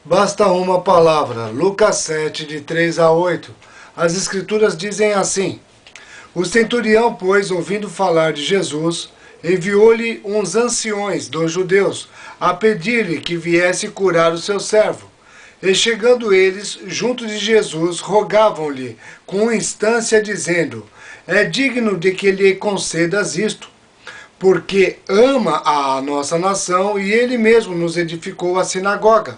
Basta uma palavra. Lucas 7, de 3 a 8. As escrituras dizem assim: O centurião, pois, ouvindo falar de Jesus, enviou-lhe uns anciões dos judeus a pedir-lhe que viesse curar o seu servo. E chegando eles junto de Jesus, rogavam-lhe com instância, dizendo: É digno de que lhe concedas isto, porque ama a nossa nação e ele mesmo nos edificou a sinagoga.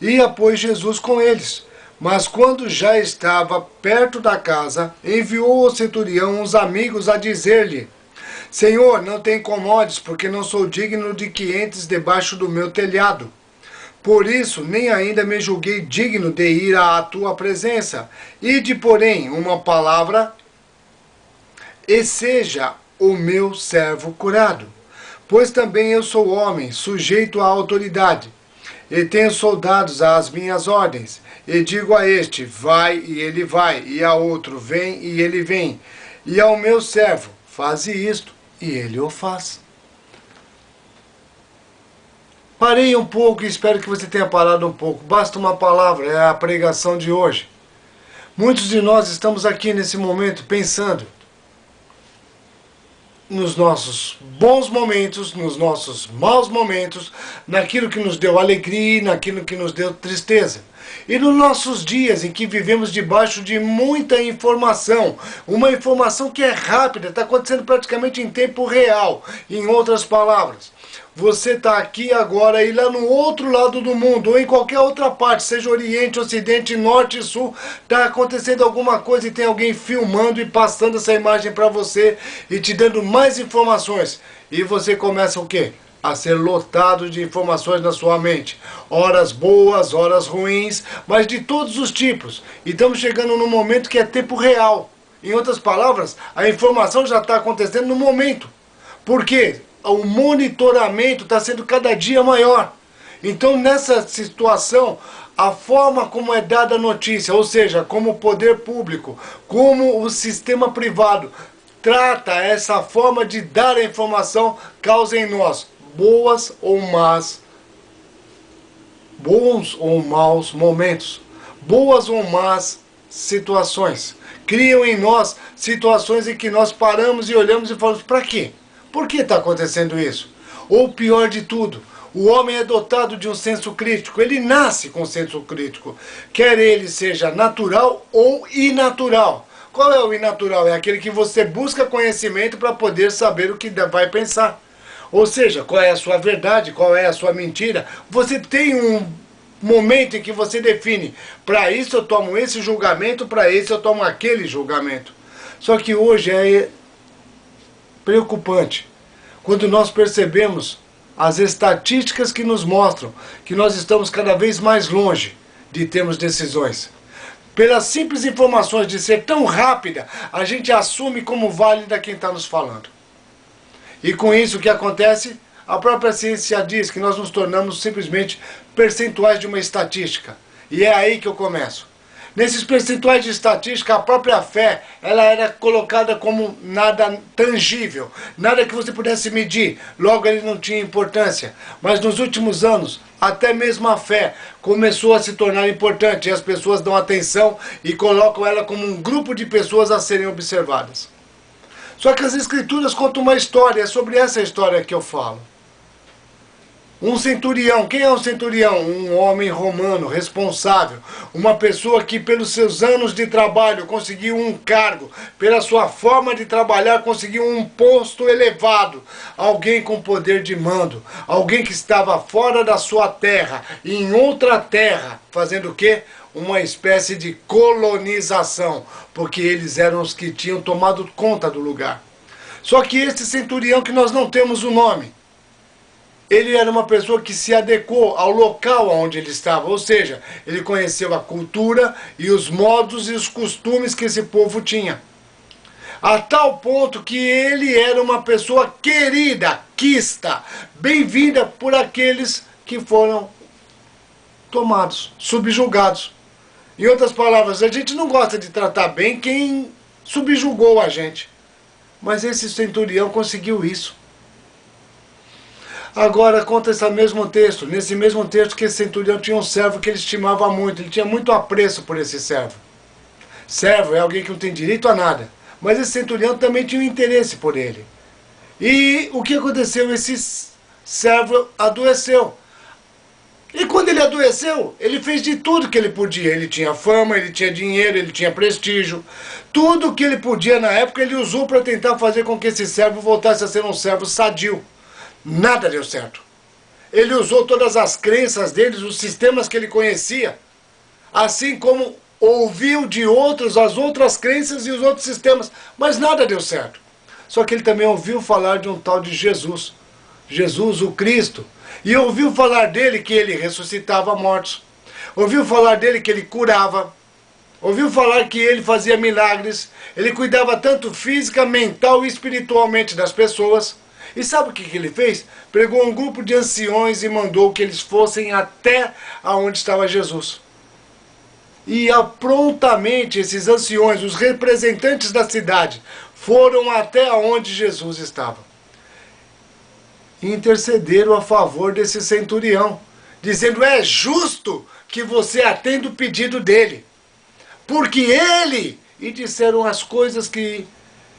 Ia, pois, Jesus com eles. Mas quando já estava perto da casa, enviou o centurião uns amigos a dizer-lhe: Senhor, não te incomodes, porque não sou digno de que entres debaixo do meu telhado. Por isso, nem ainda me julguei digno de ir à tua presença. Ide, porém, uma palavra, e seja o meu servo curado. Pois também eu sou homem, sujeito à autoridade, e tenho soldados às minhas ordens. E digo a este: vai, e ele vai, e a outro: vem, e ele vem. E ao meu servo: faze isto, e ele o faz. Parei um pouco e espero que você tenha parado um pouco. Basta uma palavra, é a pregação de hoje. Muitos de nós estamos aqui nesse momento pensando nos nossos bons momentos, nos nossos maus momentos, naquilo que nos deu alegria e naquilo que nos deu tristeza. E nos nossos dias em que vivemos debaixo de muita informação, uma informação que é rápida, está acontecendo praticamente em tempo real, em outras palavras. Você está aqui agora e lá no outro lado do mundo, ou em qualquer outra parte, seja Oriente, Ocidente, Norte e Sul, está acontecendo alguma coisa e tem alguém filmando e passando essa imagem para você e te dando mais informações. E você começa o quê? A ser lotado de informações na sua mente. Horas boas, horas ruins, mas de todos os tipos. E estamos chegando num momento que é tempo real. Em outras palavras, a informação já está acontecendo no momento. Por quê? O monitoramento está sendo cada dia maior. Então, nessa situação, a forma como é dada a notícia, ou seja, como o poder público, como o sistema privado trata essa forma de dar a informação, causa em nós boas ou más, bons ou maus momentos, boas ou más situações. Criam em nós situações em que nós paramos e olhamos e falamos: para quê? Por que está acontecendo isso? Ou pior de tudo, o homem é dotado de um senso crítico, ele nasce com senso crítico, quer ele seja natural ou inatural. Qual é o inatural? É aquele que você busca conhecimento para poder saber o que vai pensar. Ou seja, qual é a sua verdade, qual é a sua mentira. Você tem um momento em que você define: para isso eu tomo esse julgamento, para esse eu tomo aquele julgamento. Só que hoje é preocupante quando nós percebemos as estatísticas que nos mostram que nós estamos cada vez mais longe de termos decisões. Pelas simples informações de ser tão rápida, a gente assume como válida quem está nos falando. E com isso o que acontece? A própria ciência diz que nós nos tornamos simplesmente percentuais de uma estatística. E é aí que eu começo. Nesses percentuais de estatística, a própria fé, ela era colocada como nada tangível, nada que você pudesse medir, logo ele não tinha importância. Mas nos últimos anos, até mesmo a fé começou a se tornar importante, e as pessoas dão atenção e colocam ela como um grupo de pessoas a serem observadas. Só que as escrituras contam uma história, é sobre essa história que eu falo. Um centurião, quem é um centurião? Um homem romano, responsável, uma pessoa que pelos seus anos de trabalho conseguiu um cargo, pela sua forma de trabalhar conseguiu um posto elevado, alguém com poder de mando, alguém que estava fora da sua terra, em outra terra, fazendo o quê? Uma espécie de colonização, porque eles eram os que tinham tomado conta do lugar. Só que esse centurião, que nós não temos o nome, ele era uma pessoa que se adequou ao local onde ele estava, ou seja, ele conheceu a cultura e os modos e os costumes que esse povo tinha. A tal ponto que ele era uma pessoa querida, quista, bem-vinda por aqueles que foram tomados, subjugados. Em outras palavras, a gente não gosta de tratar bem quem subjugou a gente. Mas esse centurião conseguiu isso. Agora conta esse mesmo texto, nesse mesmo texto que esse centurião tinha um servo que ele estimava muito, ele tinha muito apreço por esse servo. Servo é alguém que não tem direito a nada, mas esse centurião também tinha um interesse por ele. E o que aconteceu? Esse servo adoeceu. E quando ele adoeceu, ele fez de tudo que ele podia. Ele tinha fama, ele tinha dinheiro, ele tinha prestígio. Tudo que ele podia na época ele usou para tentar fazer com que esse servo voltasse a ser um servo sadio. Nada deu certo. Ele usou todas as crenças dele, os sistemas que ele conhecia, assim como ouviu de outros as outras crenças e os outros sistemas, mas nada deu certo. Só que ele também ouviu falar de um tal de Jesus, Jesus o Cristo, e ouviu falar dele que ele ressuscitava mortos, ouviu falar dele que ele curava, ouviu falar que ele fazia milagres, ele cuidava tanto física, mental e espiritualmente das pessoas. E sabe o que ele fez? Pegou um grupo de anciões e mandou que eles fossem até aonde estava Jesus. E prontamente esses anciões, os representantes da cidade, foram até onde Jesus estava. E intercederam a favor desse centurião, dizendo: é justo que você atenda o pedido dele, porque ele... E disseram as coisas que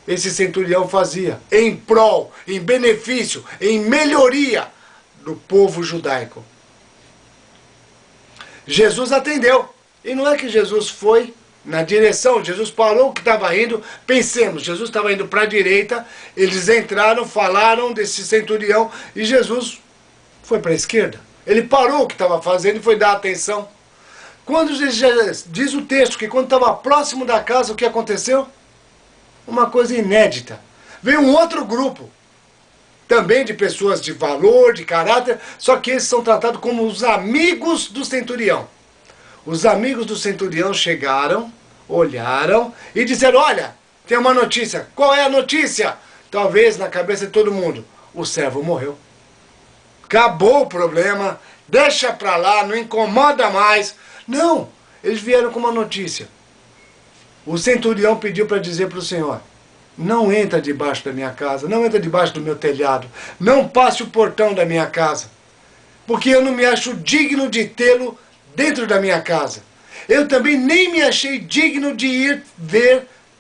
esse centurião fazia, em prol, em benefício, em melhoria do povo judaico. Jesus atendeu. E não é que Jesus foi na direção, Jesus parou o que estava indo. Pensemos, Jesus estava indo para a direita, eles entraram, falaram desse centurião e Jesus foi para a esquerda. Ele parou o que estava fazendo e foi dar atenção. Quando diz o texto que quando estava próximo da casa, o que aconteceu? Uma coisa inédita. Veio um outro grupo, também de pessoas de valor, de caráter, só que esses são tratados como os amigos do centurião. Os amigos do centurião chegaram, olharam e disseram: olha, tem uma notícia. Qual é a notícia? Talvez na cabeça de todo mundo: o servo morreu. Acabou o problema, deixa pra lá, não incomoda mais. Não, eles vieram com uma notícia. O centurião pediu para dizer para o Senhor: não entra debaixo da minha casa, não entra debaixo do meu telhado, não passe o portão da minha casa, porque eu não me acho digno de tê-lo dentro da minha casa. Eu também nem me achei digno de ir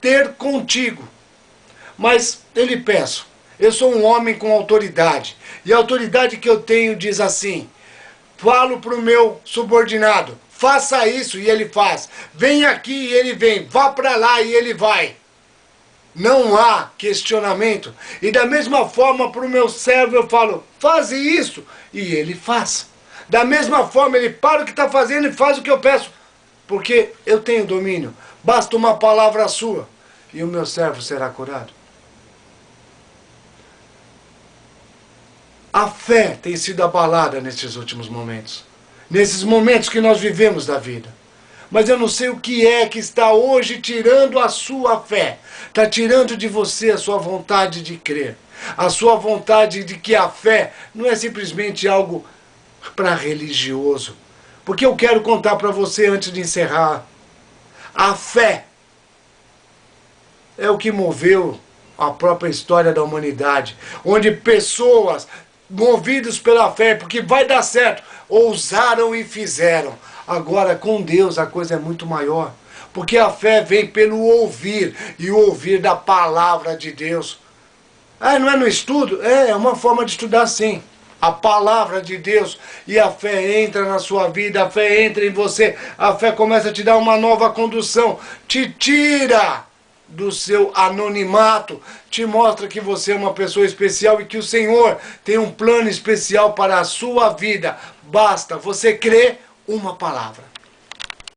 ter contigo. Mas eu lhe peço, eu sou um homem com autoridade, e a autoridade que eu tenho diz assim: falo para o meu subordinado, faça isso, e ele faz. Vem aqui, e ele vem. Vá para lá, e ele vai. Não há questionamento. E da mesma forma para o meu servo eu falo: faze isso, e ele faz. Da mesma forma ele para o que está fazendo e faz o que eu peço. Porque eu tenho domínio. Basta uma palavra sua, e o meu servo será curado. A fé tem sido abalada nesses últimos momentos. Nesses momentos que nós vivemos da vida. Mas eu não sei o que é que está hoje tirando a sua fé. Está tirando de você a sua vontade de crer. A sua vontade de que a fé não é simplesmente algo para religioso. Porque eu quero contar para você antes de encerrar. A fé é o que moveu a própria história da humanidade. Onde pessoas movidos pela fé, porque vai dar certo, ousaram e fizeram. Agora com Deus a coisa é muito maior, porque a fé vem pelo ouvir, e o ouvir da palavra de Deus. Ah, não é no estudo? É uma forma de estudar sim. A palavra de Deus, e a fé entra na sua vida, a fé entra em você, a fé começa a te dar uma nova condução, te tira do seu anonimato, te mostra que você é uma pessoa especial e que o Senhor tem um plano especial para a sua vida. Basta você crer uma palavra.